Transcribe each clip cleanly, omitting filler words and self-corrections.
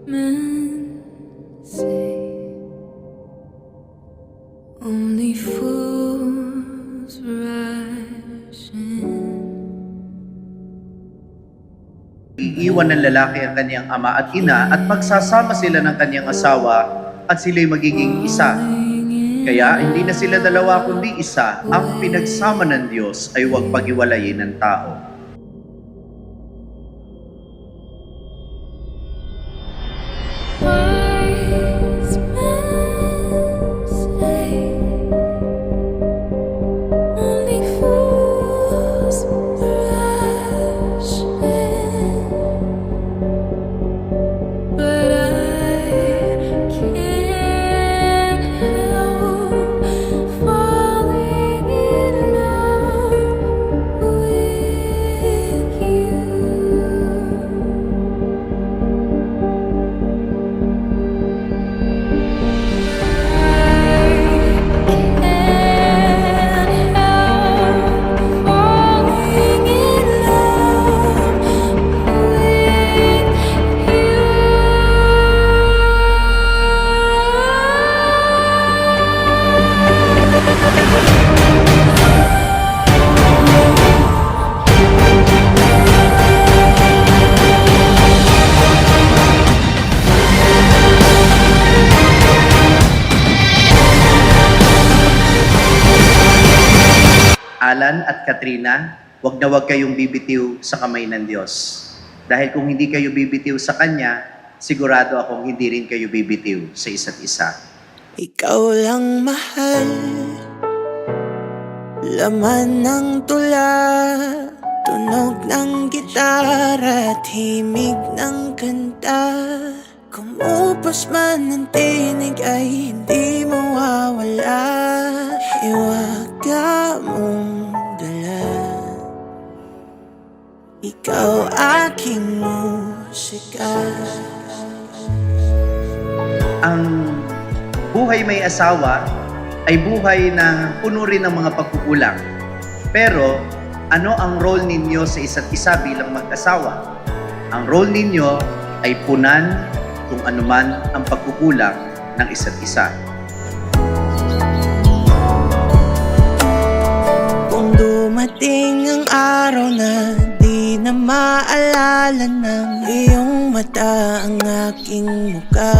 Men say only fools rush in. Iiwan ng lalaki ang kanyang ama at ina at magsasama sila ng kanyang asawa at sila'y magiging isa. Kaya hindi na sila dalawa kundi isa. Ang pinagsama ng Diyos ay huwag paghiwalayin ng tao. Wise men say only fools rush in, but I can't help falling in love with you. Alan at Katrina, wag na wag kayong bibitiw sa kamay ng Diyos. Dahil kung hindi kayo bibitiw sa Kanya, sigurado akong hindi rin kayo bibitiw sa isa't isa. Ikaw lang mahal, laman ng tula, tunog ng gitara, himig ng kanta. Kumupas man ang tinig ay hindi mawawala, hiwaga mong dala. Ikaw aking musika. Ang buhay may asawa ay buhay na puno rin ng mga pagkukulang. Pero ano ang role ninyo sa isa't isa bilang mag-asawa? Ang role ninyo ay punan kung anuman ang pagkukulang ng isa't isa. Kung dumating ang araw na di na maalala ng iyong mata ang aking muka,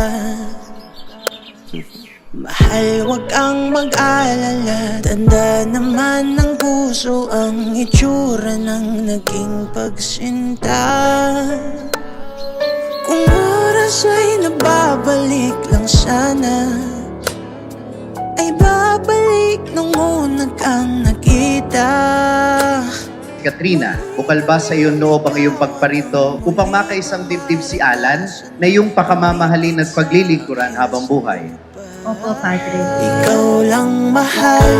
mahal, wag kang mag-alala, tanda naman ng puso ang itsura ng naging pagsinta. Kung oras ay nababalik lang sana, ay babalik nung una kang nakita. Katrina, bukal ba sa iyong loob ang iyong pagparito upang makaisang dibdib si Alan na iyong pakamamahalin at paglilingkuran habang buhay? Opo, Padre. Ikaw lang mahal,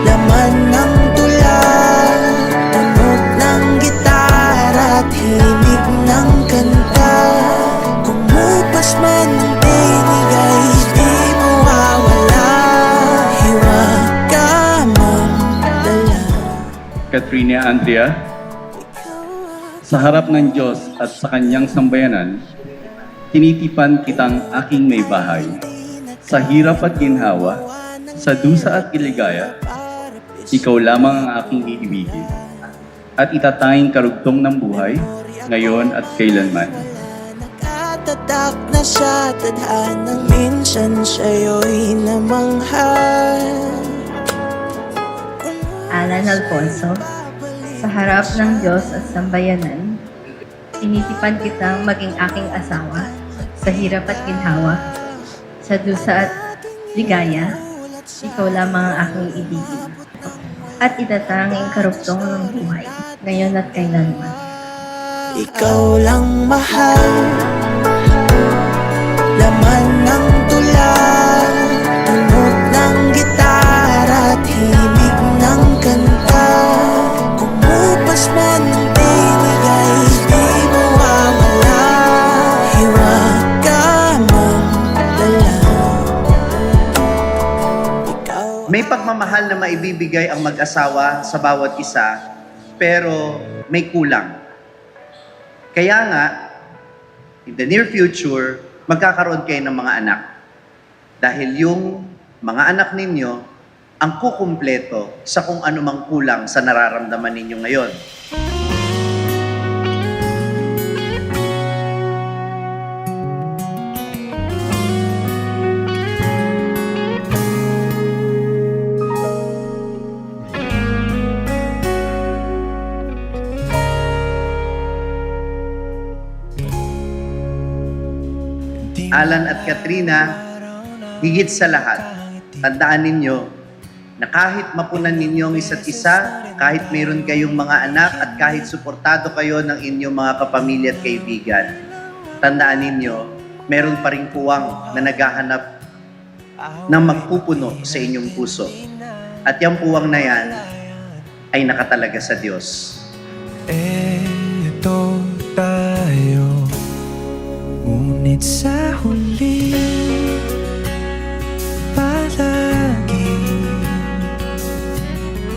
laman ng tula, tunog ng gitara at himig ng kanta. Kumupas man ang tinig ay di mawawala, hiwaga mong dala. Katrina Andrea, sa harap ng Diyos at sa kanyang sambayanan, tinitipan kitang aking may bahay. Sa hirap at ginhawa, sa dusa at iligaya, ikaw lamang ang aking iibigin. At itatanging karugtong ng buhay, ngayon at kailanman. Nakatatak na sa tadhanang minsan sa'yo'y namanghal. Alan Alfonso, sa harap ng Diyos at sambayanan, tinitipan kitang maging aking asawa sa hirap at ginhawa, sa dusa at ligaya, ikaw lamang ang aking ibigin. At itatanging karugtong ng buhay, ngayon at kailanman. Ikaw lang mahal, laman ng tula, tunog ng gitara at himig ng kanta. Kumupas man ang tinig ay di mawawala, hiwaga mong dala. May pagmamahal na maibibigay ang mag-asawa sa bawat isa, pero may kulang. Kaya nga, in the near future, magkakaroon kayo ng mga anak. Dahil yung mga anak ninyo ang kukumpleto sa kung ano mang kulang sa nararamdaman ninyo ngayon. Alan at Katrina, higit sa lahat, tandaan ninyo na kahit mapunan ninyo ang isa't isa, kahit mayroon kayong mga anak at kahit suportado kayo ng inyong mga kapamilya at kaibigan, tandaan ninyo, meron pa ring puwang na naghahanap ng magpupuno sa inyong puso. At yung puwang na yan ay nakatalaga sa Diyos. Eto tayo, ngunit sa huli palagi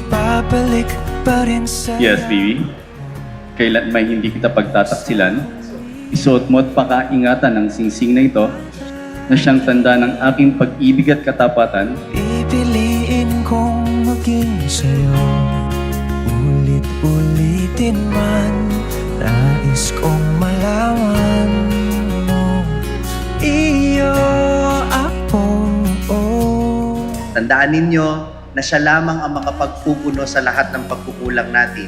babalik pa rin sa Yes, Vivi. Kailan may hindi kita pagtataksilan, isuot mo at pakaingatan ang singsing na ito na siyang tanda ng aking pag-ibig at katapatan. Pipiliin kong maging sa'yo, ulit-ulitin man, nais kong malaman mo, iyo ako. Tandaan ninyo na siya lamang ang makapagpupuno sa lahat ng pagkukulang natin.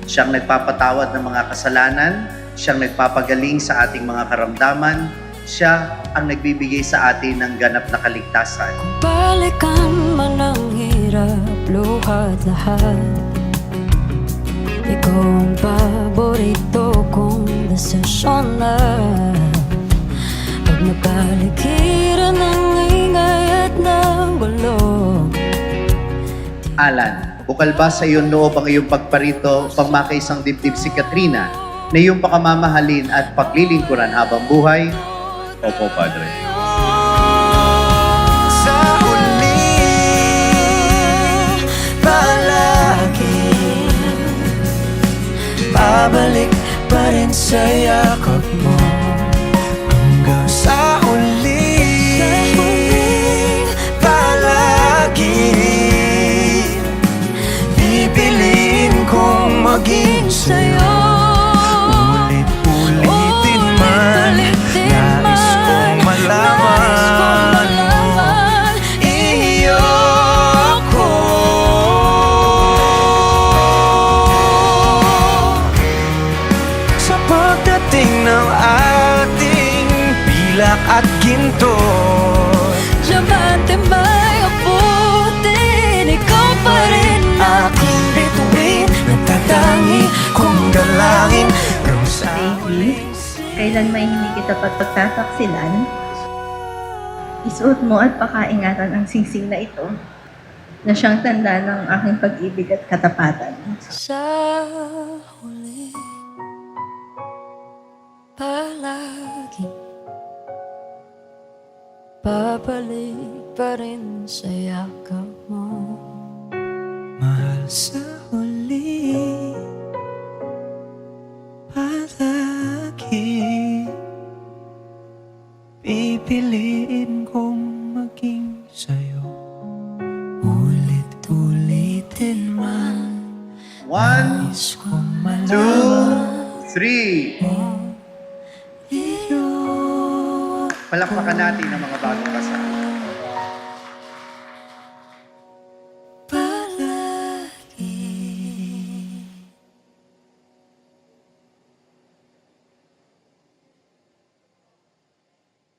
Siyang nagpapatawad ng mga kasalanan, siyang nagpapagaling sa ating mga karamdaman, siya ang nagbibigay sa atin ng ganap na kaligtasan. Balikan man ang hirap, luhat lahat. Ikaw ang paborito kong desisyon na pag napaligiran ng ingay at ng gulo. Alan, bukal ba sa iyong loob ang iyong pagparito pang makaisang dibdib si Katrina na iyong pakamamahalin at paglilingkuran habang buhay? Opo, Padre. Sa huli palagi babalik pa rin sa yakap mo, hanggang sa huli palagi pipiliin kong maging sa'yo, ulit-ulitin man, nais kong malaman, iyo ako. Sa pagdating ng ating pilak at ginto, Diamante may abutin, ikaw pa rin aking bituin, nagtatangi kong dalangin kung sa Baby, kailan may hindi kita pagtataksilan, isuot mo at pakaingatan ang singsing na ito na siyang tanda ng aking pag-ibig at katapatan. sa huli. Palagi babalik pa rin sa yakap mo. mahal sa huli palagi pipiliin kong maging sa'yo, ulit-ulitin man, 1, nais kong 2, malaman 3. iyo. Palakpakan natin ang mga bagong kasal.